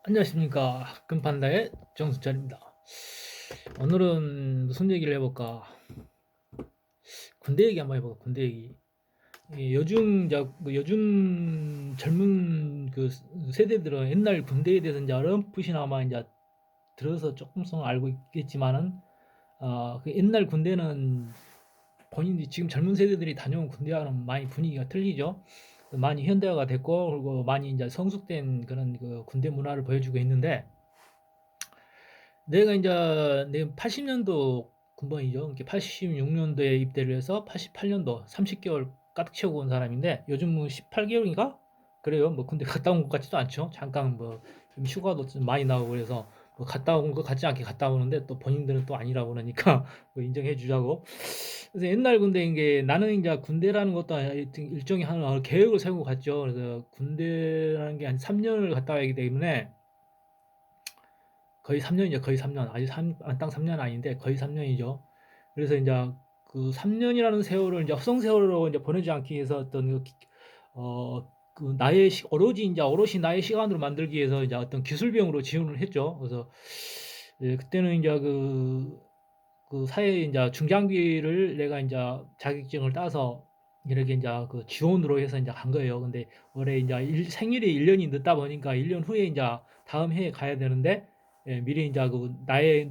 안녕하십니까. 금판다의 정수철입니다. 오늘은 무슨 얘기를 해볼까? 군대 얘기 한번 해볼까? 군대 얘기. 요즘 젊은 그 세대들은 옛날 군대에 대해서 이제 어렴풋이나마 이제 들어서 조금씩 알고 있겠지만은, 그 옛날 군대는 본인이 지금 젊은 세대들이 다녀온 군대와는 많이 분위기가 틀리죠. 많이 현대화가 됐고, 그리고 많이 이제 성숙된 그런 그 군대 문화를 보여주고 있는데, 내가 내 80년도 군번이죠. 86년도에 입대를 해서 88년도 30개월 가득 채우고 온 사람인데 요즘은 18개월인가? 그래요. 뭐 군대 갔다 온 것 같지도 않죠. 잠깐 좀 휴가도 좀 많이 나오고 그래서 뭐 갔다 온 것 같지 않게 갔다 오는데 또 본인들은 또 아니라고 그러니까 뭐 인정해 주자고. 그래서 옛날 군대인 게 나는 이제 군대라는 것도 하여튼 일종의 하나 계획을 세우고 갔죠. 그래서 군대라는 게 한 3년을 갔다 와야 하기 때문에 거의 3년이죠. 거의 3년. 아직 딱 3년 아닌데 거의 3년이죠. 그래서 이제 그 3년이라는 세월을 이제 허송 세월로 이제 보내지 않기 위해서 그 나의 오롯이 나의 시간으로 만들기 위해서 이제 어떤 기술병으로 지원을 했죠. 그래서 그때는 이제 그 사회 이제 중장비를 내가 이제 자격증을 따서 이렇게 이제 그 지원으로 해서 이제 간 거예요. 근데 올해 이제 생일이 1년이 늦다 보니까 1년 후에 이제 다음 해에 가야 되는데 미리 이제 그 나의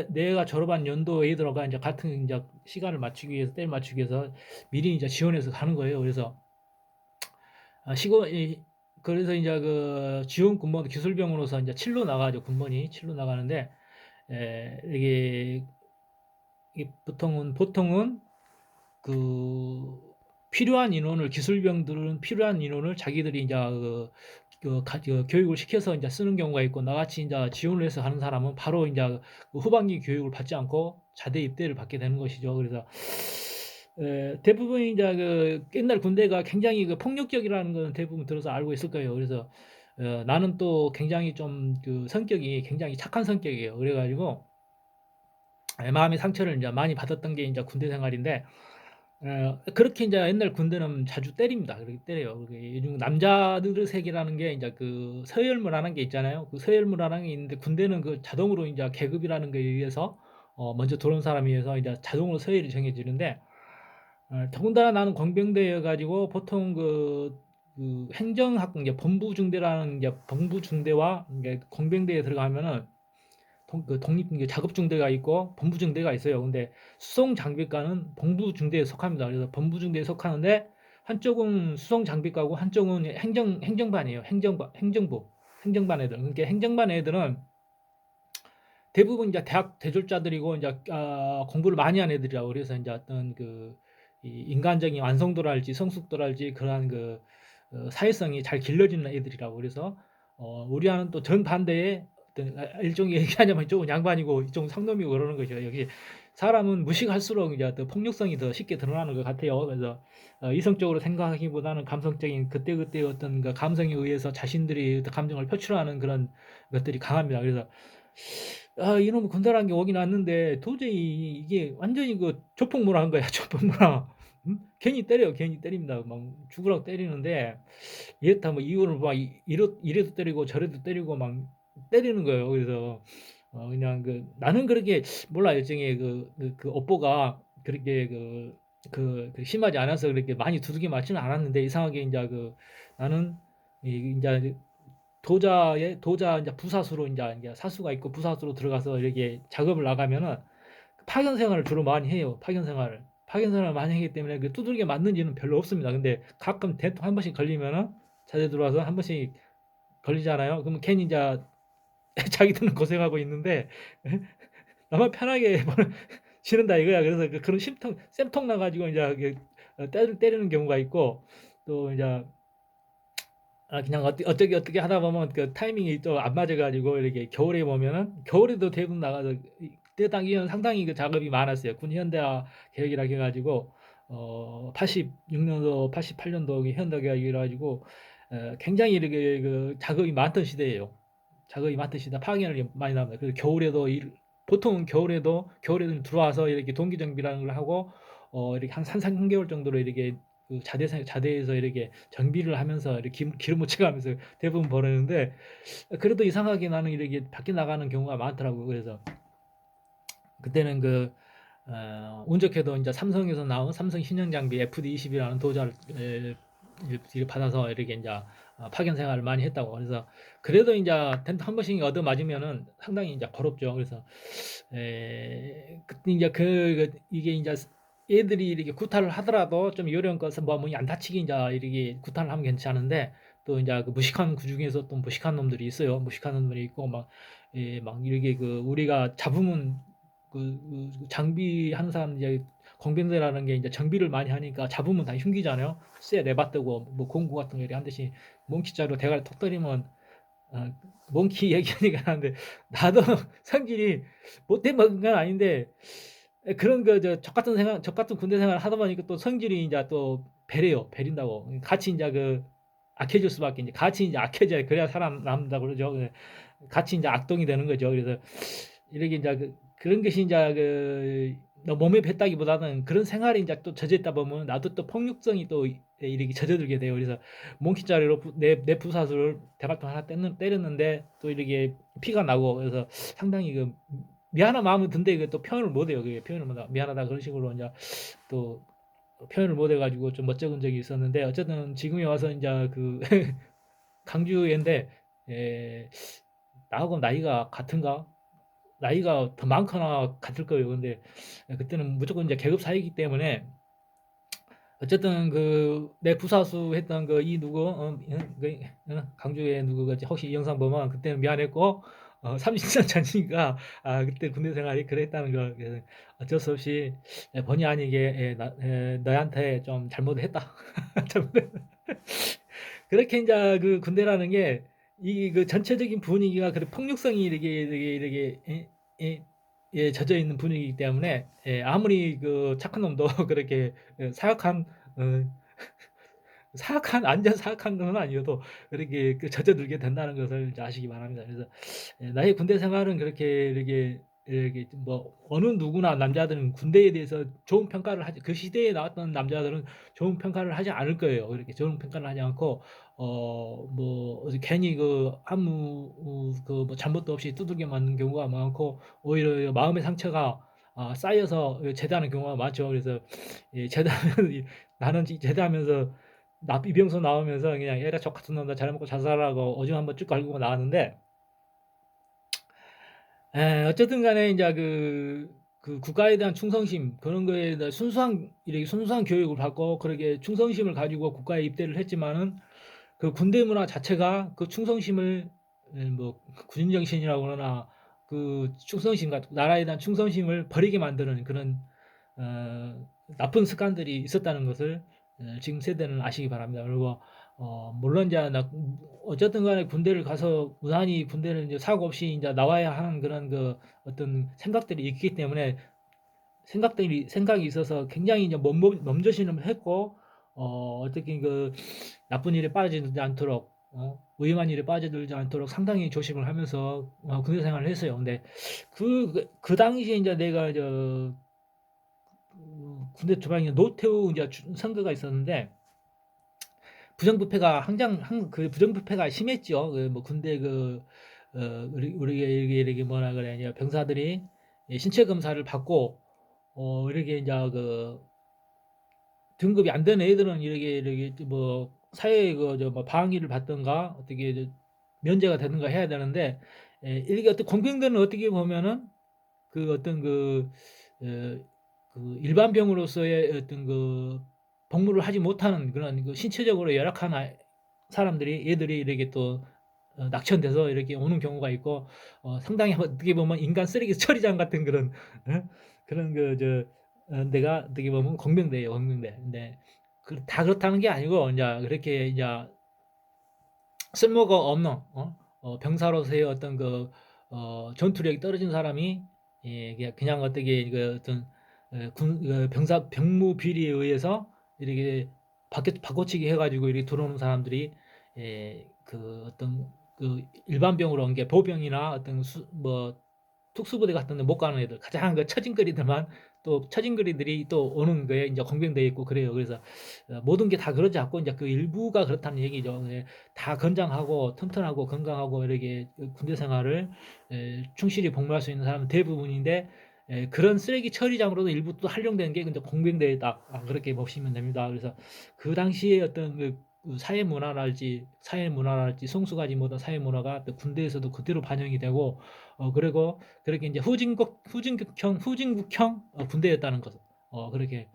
내가 졸업한 연도에 들어가 이제 같은 이제 시간을 맞추기 위해서 때를 맞추기 위해서 미리 이제 지원해서 가는 거예요. 그래서 아, 시고 이 그래서 이제 그 지원 군번 기술병으로서 이제 7로 나가죠. 군번이 7로 나가는데 이게 보통은 그 필요한 인원을 기술병들은 필요한 인원을 자기들이 이제 교육을 시켜서 이제 쓰는 경우가 있고 나같이 이제 지원을 해서 하는 사람은 바로 이제 그 후반기 교육을 받지 않고 자대 입대를 받게 되는 것이죠. 그래서 대부분 이제 그 옛날 군대가 굉장히 그 폭력적이라는 건 대부분 들어서 알고 있을 거예요. 그래서 나는 또 굉장히 좀 그 성격이 굉장히 착한 성격이에요. 그래가지고 마음의 상처를 이제 많이 받았던 게 이제 군대 생활인데 그렇게 이제 옛날 군대는 자주 때립니다. 그렇게 때려요. 요즘 남자들의 세계라는 게 이제 그 서열문화라는 게 있잖아요. 그 서열문화라는 게 있는데 군대는 그 자동으로 이제 계급이라는 거에 의해서 먼저 들어온 사람에 의해서 이제 자동으로 서열이 정해지는데 더군다나 나는 공병대여 가지고 보통 그 행정학 이제 본부중대라는 이제 본부중대와 이제 공병대에 들어가면은 그 독립 작업중대가 있고 본부중대가 있어요. 근데 수송장비과는 본부중대에 속합니다. 그래서 본부중대에 속하는데 한쪽은 수송장비과고 한쪽은 행정반이에요. 행정반 애들. 그러니까 행정반 애들은 대부분 이제 대학 대졸자들이고 이제 공부를 많이 한 애들이라고 그래서 이제 어떤 이 인간적인 완성도랄지 성숙도랄지 그러한 사회성이 잘 길러지는 애들이라고 그래서 우리와는 또 정반대의 어떤 일종의 얘기하자면 이쪽은 양반이고 이쪽은 상놈이고 그러는 거죠. 여기 사람은 무식할수록 이제 더 폭력성이 더 쉽게 드러나는 것 같아요. 그래서 이성적으로 생각하기보다는 감성적인 그때그때 어떤 그 감성에 의해서 자신들이 감정을 표출하는 그런 것들이 강합니다. 그래서 이놈의 군사라는 게 오긴 왔는데 도저히 이게 완전히 그 조폭문화인 거야. 조폭문화. 괜히 때려요. 괜히 때립니다. 막 죽으라고 때리는데 이렇다 뭐 이유를 막 이래도 때리고 저래도 때리고 막 때리는 거예요. 그래서 그냥 나는 그렇게 몰라 일종의 업보가 그렇게 심하지 않아서 그렇게 많이 두들겨 맞지는 않았는데 이상하게 이제 나는 이제 도자 이제 부사수로 이제 사수가 있고 부사수로 들어가서 이렇게 작업을 나가면은 파견 생활을 주로 많이 해요. 파견 생활을. 파견 생활을 많이 하기 때문에 그 두들겨 맞는 일은 별로 없습니다. 근데 가끔 대통 한 번씩 걸리면은 자대 들어와서 한 번씩 걸리잖아요. 그러면 괜히 이제 자기들은 고생하고 있는데 나만 편하게 지른다 이거야. 그래서 그런 쌤통 나가지고 이제 때리는 경우가 있고 또 이제 그냥 어떻게 하다 보면 그 타이밍이 또 안 맞아가지고 이렇게 겨울에 보면은 겨울에도 대부분 나가서 그때 당시에는 상당히 그 작업이 많았어요. 군 현대화 계획이라 해가지고 86년도, 88년도 현대 계획이라 가지고 굉장히 이렇게 그 작업이 많던 시대예요. 작업이 많던 시대 파견을 많이 나옵니다. 그래서 보통은 겨울에도 들어와서 이렇게 동기 정비라는 걸 하고 이렇게 한 3, 4개월 정도로 이렇게 그 자대에서 이렇게 정비를 하면서 이렇게 기름 묻혀 가면서 대부분 보내는데, 그래도 이상하게 나는 이렇게 밖에 나가는 경우가 많더라고요. 그래서 그때는 운 좋게도 인제 삼성에서 나온 삼성 신형 장비 FD20이라는 도자를 받아서 이렇게 인제 파견 생활을 많이 했다고. 그래서 그래도 인제 텐트 한 번씩 얻어 맞으면은 상당히 인제 고롭죠. 그래서 그때 인제 이게 인제 애들이 이렇게 구타를 하더라도 좀 요령껏 뭐 안 다치게 인제 이렇게 구타를 하면 괜찮은데, 또 인제 그 무식한 그중에서 또 무식한 놈들이 있어요. 무식한 놈들이 있고 막 이렇게 우리가 잡으면 장비하는 사람 이제 공병대라는 게 이제 정비를 많이 하니까 잡으면 다 흉기잖아요. 쇠 내받들고 뭐 공구 같은 거 이렇게 한 대씩 몽키자루 대가리 톡 때리면 몽키 얘기하니까 하는데, 나도 성질이 못돼 먹은 건 아닌데 그런 적 같은 군대 생활을 하다 보니까 또 성질이 이제 또 배린다고. 같이 이제 악해질 수밖에, 이제 같이 이제 악해져야 그래야 살아남는다고 그러죠. 같이 이제 악동이 되는 거죠. 그래서 이렇게 이제 그런 것이 이제 너 몸에 뱉다기보다는 그런 생활이 이제 또 젖어 있다 보면 나도 또 폭력성이 또 이렇게 젖어들게 돼요. 그래서 몽키자루로 내 부사수를 대갈통 하나 때렸는데 또 이렇게 피가 나고, 그래서 상당히 미안한 마음은 든데 이게 또 표현을 못 해요. 그게 표현을 못 하고 미안하다 그런 식으로 이제 또 표현을 못 해가지고 좀 멋쩍은 적이 있었는데, 어쨌든 지금에 와서 이제 강주인데, 나하고 나이가 같은가? 나이가 더 많거나 같을 거예요. 근데 그때는 무조건 이제 계급 사이기 때문에, 어쨌든 내 부사수 했던 이 누구 강주의 누구가 혹시 이 영상 보면 그때는 미안했고, 30년 전이니까 그때 군대 생활이 그랬다는 거. 그래서 어쩔 수 없이 본의 아니게 너한테 좀 잘못을 했다. 그렇게 이제 군대라는 게 이 전체적인 분위기가 그런 폭력성이 이렇게 젖어 있는 분위기이기 때문에, 아무리 착한 놈도 그렇게 사악한 어, 완전 사악한 건 아니어도 그렇게 젖어들게 된다는 것을 이제 아시기 바랍니다. 그래서 나의 군대 생활은 그렇게 이렇게 뭐 어느 누구나 남자들은 군대에 대해서 좋은 평가를 하지, 그 시대에 나왔던 남자들은 좋은 평가를 하지 않을 거예요. 그렇게 좋은 평가를 하지 않고 뭐 괜히 아무 뭐 잘못도 없이 두들겨 맞는 경우가 많고, 오히려 마음의 상처가 쌓여서 제대하는 경우가 많죠. 그래서 제대하면 나는 제대하면서 이병서 나오면서 그냥 "에라 족 같은 놈, 나 잘 먹고 잘 살아."고 오줌 한번 쭉 갈고 나왔는데, 어쨌든 간에 인제 국가에 대한 충성심, 그런 거에 대한 순수한 교육을 받고 그렇게 충성심을 가지고 국가에 입대를 했지만은, 군대 문화 자체가 충성심을 뭐 군인 정신이라고 그러나 충성심 같은 나라에 대한 충성심을 버리게 만드는 그런 나쁜 습관들이 있었다는 것을 지금 세대는 아시기 바랍니다. 그리고 물론 이제 어쨌든 간에 군대를 가서 무난히 군대를 이제 사고 없이 이제 나와야 하는 그런 어떤 생각들이 있기 때문에, 생각이 있어서 굉장히 이제 몸조심을 했고, 어떻게 나쁜 일에 빠져들지 않도록, 위험한 일에 빠져들지 않도록 상당히 조심을 하면서 군대 생활을 했어요. 근데 그 당시에 이제 내가 군대 초반에 노태우 이제 선거가 있었는데, 부정부패가 부정부패가 심했죠. 뭐 군대 우리가 이렇게 뭐라 그래, 이제 병사들이 신체 검사를 받고 이렇게 이제 등급이 안 되는 애들은 이렇게 뭐 사회에 뭐 방위를 받든가 어떻게 면제가 되든가 해야 되는데, 이게 어떤 공병들은 어떻게 보면은 어떤 일반 병으로서의 어떤 복무를 하지 못하는 그런 신체적으로 열악한 사람들이, 얘들이 이렇게 또 낙천돼서 이렇게 오는 경우가 있고, 상당히 어떻게 보면 인간 쓰레기 처리장 같은 그런 그런 데가 어떻게 보면 공병대예요, 공병대. 근데 다 그렇다는 게 아니고, 이제 그렇게 이제 쓸모가 없는 병사로서의 어떤 전투력이 떨어진 사람이, 그냥 어떻게 어떤 병무 비리에 의해서 이렇게 바꿔치기 해가지고 이렇게 들어오는 사람들이, 어떤 일반 병으로 온 게 보병이나 어떤 뭐 특수부대 같은 데 못 가는 애들, 가장 처진거리들만 또 처진거리들이 또 오는 거에 이제 공병돼 있고 그래요. 그래서 모든 게 다 그러지 않고 이제 그 일부가 그렇다는 얘기죠. 예, 다 건장하고 튼튼하고 건강하고 이렇게 군대 생활을 충실히 복무할 수 있는 사람은 대부분인데 그런 쓰레기 처리장으로도 일부 또 활용되는 게 이제 공병대다. 그렇게 보시면 됩니다. 그래서 그 당시에 어떤 그 사회 문화랄지 성수가지 모든 사회 문화가 또 군대에서도 그대로 반영이 되고 그리고 그렇게 이제 후진국형 군대였다는 것. 그렇게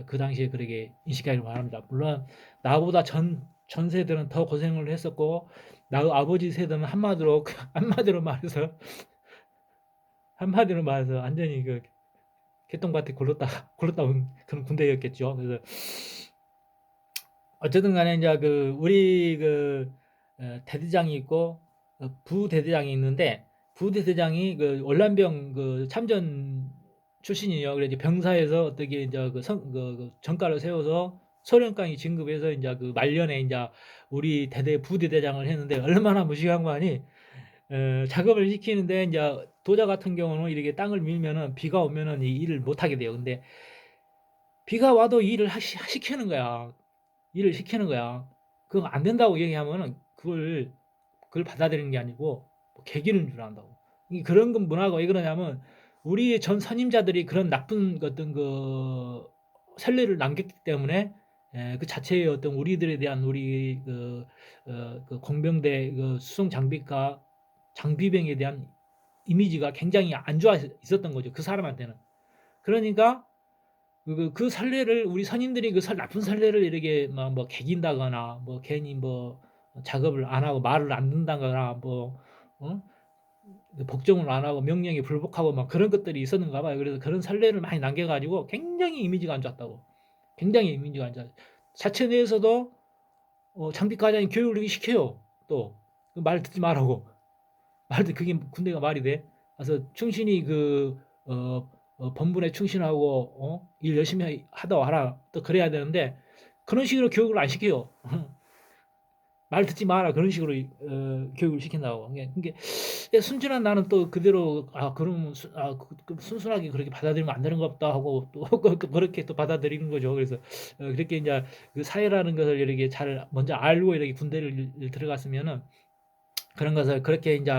그 당시에 그렇게 인식하기를 바랍니다. 물론 나보다 전 세대는 더 고생을 했었고 나 아버지 세대는 한마디로 말해서 완전히 그 개똥밭에 굴렀다 온 그런 군대였겠죠. 그래서 어쨌든 간에 이제 그 우리 그 대대장이 있고 부대대장이 있는데 부대대장이 그 월남병 그 참전 출신이에요. 그래 이제 병사에서 어떻게 이제 그 전과를 세워서 소련강이 진급해서 이제 그 말년에 이제 우리 대대 부대대장을 했는데 얼마나 무식한 거 아니? 작업을 시키는데 이제 도자 같은 경우는 이렇게 땅을 밀면은 비가 오면은 이 일을 못 하게 돼요. 근데 비가 와도 일을 시키는 거야. 일을 시키는 거야. 그거 안 된다고 얘기하면은 그걸 받아들이는 게 아니고 뭐 개기는 줄 안다고. 그런 건 문화가 왜 그러냐면 우리 전 선임자들이 그런 나쁜 어떤 그 선례를 남겼기 때문에 그 자체의 어떤 우리들에 대한 우리 그 공병대 그 수송 장비과 장비병에 대한 이미지가 굉장히 안 좋아 있었던 거죠. 그 사람한테는. 그러니까 그 선례를 우리 선임들이 나쁜 선례를 이렇게 뭐 개긴다거나 뭐 괜히 뭐 작업을 안 하고 말을 안 듣는다거나 뭐 어? 복종을 안 하고 명령에 불복하고 막 그런 것들이 있었는가 봐요. 그래서 그런 선례를 많이 남겨가지고 굉장히 이미지가 안 좋았다고. 굉장히 이미지가 안 좋아. 자체 내에서도 장비과장이 교육을 시켜요. 또 말 듣지 말라고. 그게 군대가 말이 돼? 그래서 충신히 본분에 충실하고 일 열심히 하다 와라. 또 그래야 되는데 그런 식으로 교육을 안 시켜요. 말 듣지 마라 그런 식으로 교육을 시킨다고. 그게 순진한 나는 또 그대로 그러면 순순하게 그렇게 받아들이면 안 되는 것 같다 하고 또 그렇게 또 받아들이는 거죠. 그래서 그렇게 이제 그 사회라는 것을 이렇게 잘 먼저 알고 이렇게 군대를 들어갔으면은 그런 것을 그렇게 이제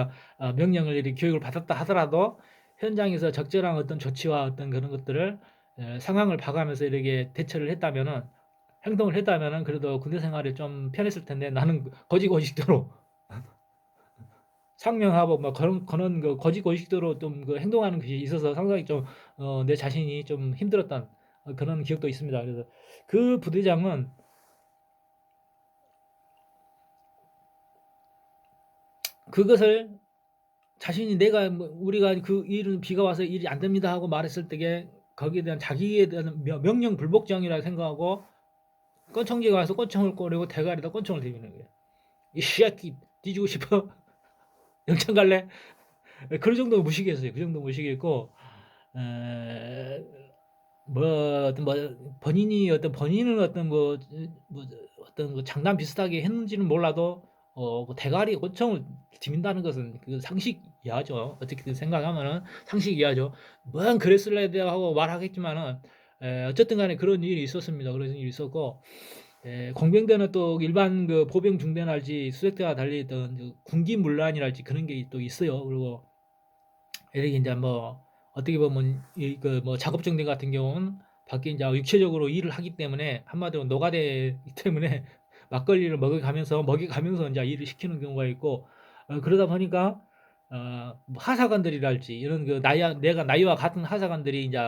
명령을 이렇게 교육을 받았다 하더라도 현장에서 적절한 어떤 조치와 어떤 그런 것들을 상황을 봐가면서 이렇게 대처를 했다면은 행동을 했다면은 그래도 군대 생활이 좀 편했을 텐데 나는 거지고식대로 상명하고 뭐 그런 그 거지고식대로 좀 그 행동하는 것이 있어서 상당히 좀 내 자신이 좀 힘들었던 그런 기억도 있습니다. 그래서 그 부대장은 그것을 자신이 내가 뭐 우리가 그 일은 비가 와서 일이 안 됩니다 하고 말했을 때에 거기에 대한 자기에 대한 명령 불복종이라 생각하고 권총기가 와서 권총을 꺼내고 대가리에다 권총을 들이는 거예요. 이 새끼 뒤지고 싶어? 영창 갈래? 그런 정도 무식했어요. 그 정도 무식했고 에, 뭐 본인이 본인은 뭐 어떤 그 장난 비슷하게 했는지는 몰라도 그 대가리 권총을 디민다는 것은 그 상식 이하죠. 어떻게든 생각하면은 상식 이하죠. 뭔 그랬을래 하고 말하겠지만은 어쨌든 간에 그런 일이 있었습니다. 그런 일이 있었고 공병대는 또 일반 그 보병 중대랄지 수색대와 달리 있던 그 군기문란이랄지 그런 게 또 있어요. 그리고 이렇게 이제 뭐 어떻게 보면 그 뭐 작업정대 같은 경우는 밖에 이제 육체적으로 일을 하기 때문에 한마디로 노가대이기 때문에 막걸리를 먹여가면서 이제 일을 시키는 경우가 있고 그러다 보니까 뭐 하사관들이랄지 이런 그 내가 나이와 같은 하사관들이 이제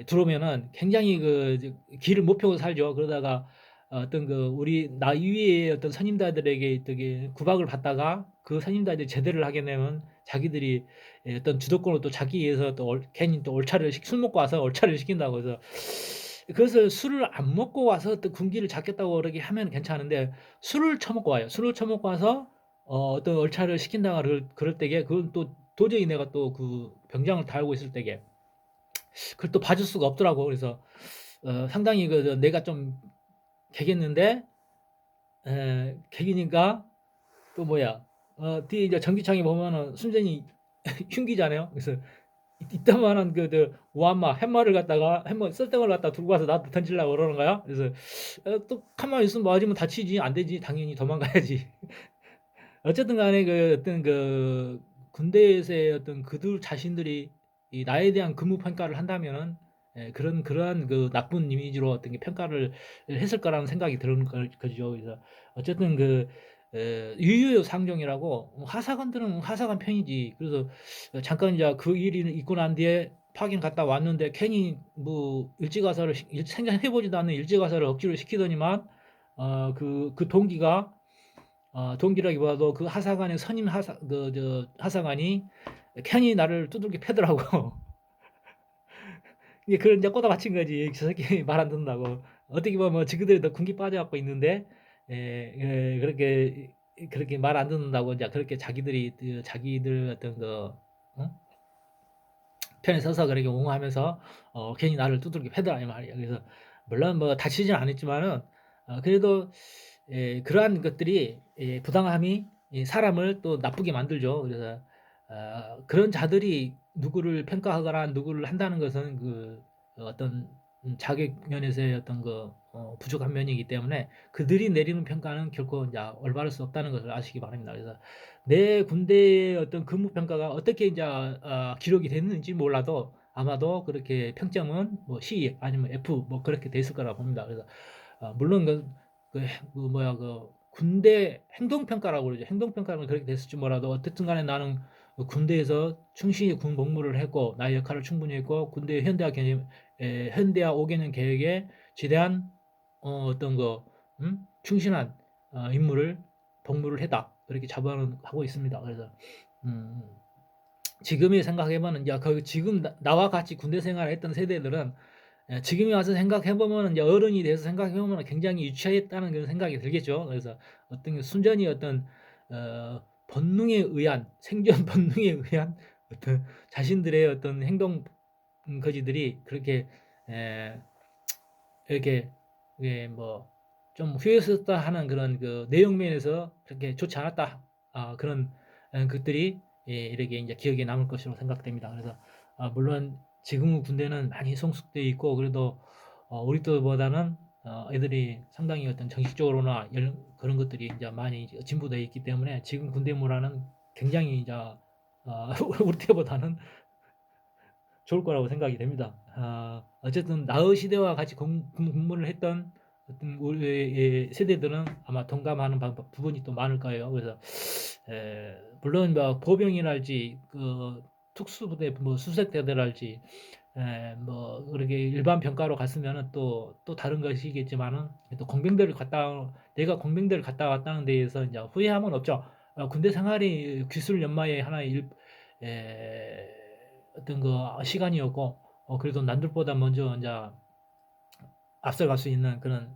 들어오면은 굉장히 길을 못 펴고 살죠. 그러다가 어떤 우리 나이 위에 어떤 선임자들에게 되게 구박을 받다가 그 선임자들이 제대를 하게 되면 자기들이 어떤 주도권을 또 자기 위해서 또 괜히 또 술 먹고 와서 얼차를 시킨다고 해서 그것을 술을 안 먹고 와서 또 군기를 잡겠다고 그러게 하면 괜찮은데 술을 처먹고 와요. 술을 처먹고 와서 어떤 얼차를 시킨다가 그럴 때게 그건 또 도저히 내가 또 그 병장을 달고 있을 때게 그걸 또 봐줄 수가 없더라고. 그래서 상당히 내가 좀 개겠는데 개기니까 또 뭐야 뒤에 이제 전기창에 보면은 순전히 흉기잖아요. 그래서 이따만한 오한마 햄마를 갖다가 햄마 쓸데없는 걸 갖다 들고 와서 나한테 던지려고 그러는 거야. 그래서 또 가만히 있으면 맞으면 다치지. 안 되지. 당연히 도망가야지. 어쨌든 간에 어떤 군대에서의 어떤 그들 자신들이 이 나에 대한 근무 평가를 한다면은 그러한 나쁜 이미지로 어떤 게 평가를 했을 거라는 생각이 드는 거죠. 그래서 어쨌든 유유의 상종이라고 하사관들은 하사관 편이지. 그래서 잠깐 이제 그 일이 있고 난 뒤에 파견 갔다 왔는데 괜히 뭐 일찍가사를 생각해보지도 않는 일찍가사를 억지로 시키더니만 그 동기가 동기라기보다도 그 하사관의 선임 하사관이 괜히 나를 두들겨 패더라고. 이게 그런 이제 꼬다 맞힌 거지. 저 새끼 말 안 듣는다고. 어떻게 보면 뭐 지그들이 더 군기 빠져갖고 있는데, 그렇게 말 안 듣는다고 이제 그렇게 자기들이 자기들 어떤 어? 편에 서서 그렇게 옹호하면서 괜히 나를 두들겨 패더라 이 말이야. 그래서 물론 뭐 다치진 않았지만은 그래도 그러한 것들이 부당함이 사람을 또 나쁘게 만들죠. 그래서 그런 자들이 누구를 평가하거나 누구를 한다는 것은 어떤 자격 면에서의 어떤 부족한 면이기 때문에 그들이 내리는 평가는 결코 이제 올바를 수 없다는 것을 아시기 바랍니다. 그래서 내 군대의 어떤 근무 평가가 어떻게 이제 기록이 됐는지 몰라도 아마도 그렇게 평점은 뭐 C 아니면 F 뭐 그렇게 돼 있을 거라 봅니다. 그래서 물론 군대 행동평가라고 그러죠. 행동평가는 그렇게 됐을지 몰라도 어쨌든 간에 나는 군대에서 충실히 군 복무를 했고 나의 역할을 충분히 했고 군대 현대화 5개년 계획에 지대한 어떤 충실한 임무를 복무를 했다. 그렇게 자부는 하고 있습니다. 그래서 음, 지금에 생각해보면 이제 지금 나와 같이 군대 생활을 했던 세대들은 지금에 와서 생각해보면 이제 어른이 돼서 생각해보면 굉장히 유치했다는 그런 생각이 들겠죠. 그래서 어떤 순전히 어떤 본능에 의한 생존 본능에 의한 어떤 자신들의 어떤 행동 거지들이 그렇게 에, 이렇게 뭐좀 후회스럽다 하는 그런 내용 면에서 그렇게 좋지 않았다 그런 것들이 이렇게 이제 기억에 남을 것으로 생각됩니다. 그래서 물론 지금 군대는 많이 성숙돼 있고 그래도 우리 때보다는 애들이 상당히 어떤 정식적으로나 그런 것들이 이제 많이 진보되어 있기 때문에 지금 군대 문화는 굉장히 이제 우리 때보다는 좋을 거라고 생각이 됩니다. 어쨌든 나의 시대와 같이 공부를 했던 어떤 우리의 세대들은 아마 동감하는 부분이 또 많을 거예요. 그래서 물론 뭐 보병이랄지 특수부대 뭐 수색대들랄지 뭐 그렇게 일반 병가로 갔으면은 또 다른 것이겠지만은 또 내가 공병대를 갔다 왔다는 데에서 이제 후회함은 없죠. 군대 생활이 기술 연마의 하나의 어떤 시간이었고 그래도 남들보다 먼저 이제 앞서갈 수 있는 그런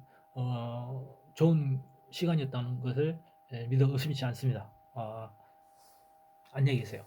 좋은 시간이었다는 것을 믿어 의심치 않습니다. 안녕히 계세요.